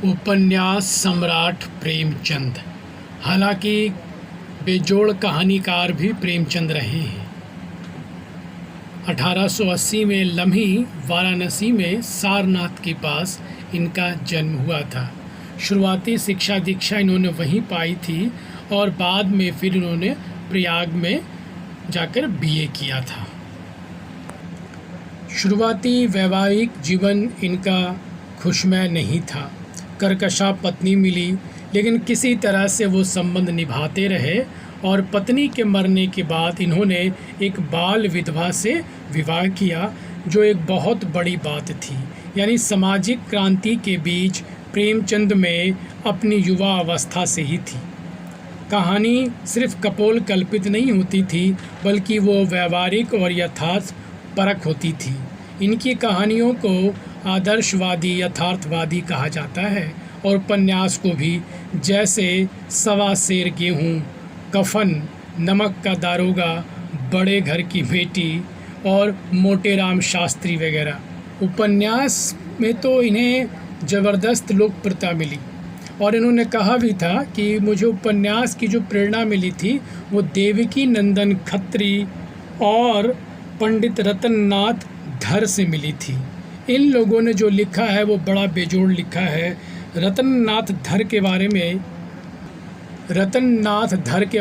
उपन्यास सम्राट प्रेमचंद। हालांकि बेजोड़ कहानीकार भी प्रेमचंद रहे हैं। 1880 में लम्ही वाराणसी में सारनाथ के पास इनका जन्म हुआ था। शुरुआती शिक्षा दीक्षा इन्होंने वहीं पाई थी और बाद में फिर इन्होंने प्रयाग में जाकर बीए किया था। शुरुआती वैवाहिक जीवन इनका खुशमय नहीं था। कर्कशा पत्नी मिली, लेकिन किसी तरह से वो संबंध निभाते रहे और पत्नी के मरने के बाद इन्होंने एक बाल विधवा से विवाह किया, जो एक बहुत बड़ी बात थी। यानी सामाजिक क्रांति के बीच प्रेमचंद में अपनी युवा अवस्था से ही थी। कहानी सिर्फ कपोल कल्पित नहीं होती थी, बल्कि वो व्यावहारिक और यथार्थ परक होती थी। इनकी कहानियों को आदर्शवादी यथार्थवादी कहा जाता है और उपन्यास को भी, जैसे सवा सेर गेहूँ, कफन, नमक का दारोगा, बड़े घर की बेटी और मोटेराम शास्त्री वगैरह। उपन्यास में तो इन्हें ज़बरदस्त लोकप्रियता मिली और इन्होंने कहा भी था कि मुझे उपन्यास की जो प्रेरणा मिली थी वो देवकी नंदन खत्री और पंडित रतननाथ धर से मिली थी। इन लोगों ने जो लिखा है वो बड़ा बेजोड़ लिखा है। रतननाथ धर के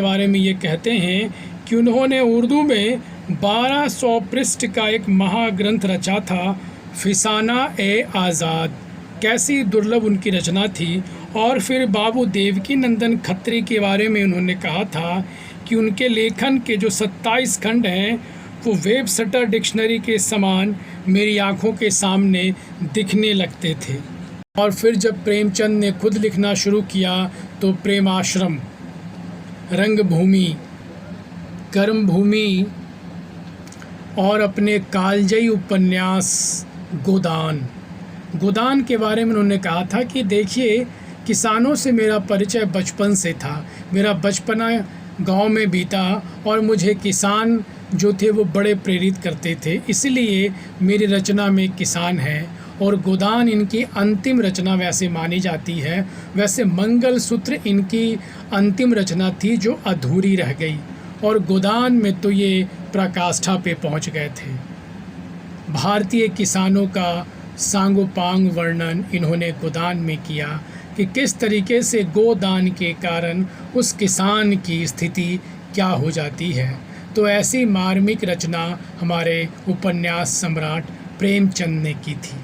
बारे में ये कहते हैं कि उन्होंने उर्दू में 1200 पृष्ठ का एक महाग्रंथ रचा था, फिसाना ए आज़ाद। कैसी दुर्लभ उनकी रचना थी। और फिर बाबू देवकी नंदन खत्री के बारे में उन्होंने कहा था कि उनके लेखन के जो 27 खंड हैं वो वेबस्टर डिक्शनरी के समान मेरी आँखों के सामने दिखने लगते थे। और फिर जब प्रेमचंद ने खुद लिखना शुरू किया तो प्रेमाश्रम, रंगभूमि, कर्मभूमि और अपने कालजयी उपन्यास गोदान के बारे में उन्होंने कहा था कि देखिए, किसानों से मेरा परिचय बचपन से था। मेरा बचपना गांव में बीता और मुझे किसान जो थे वो बड़े प्रेरित करते थे, इसलिए मेरी रचना में किसान है। और गोदान इनकी अंतिम रचना वैसे मानी जाती है। वैसे मंगलसूत्र इनकी अंतिम रचना थी जो अधूरी रह गई, और गोदान में तो ये पराकाष्ठा पे पहुंच गए थे। भारतीय किसानों का सांगोपांग वर्णन इन्होंने गोदान में किया कि किस तरीके से गोदान के कारण उस किसान की स्थिति क्या हो जाती है। तो ऐसी मार्मिक रचना हमारे उपन्यास सम्राट प्रेमचंद ने की थी।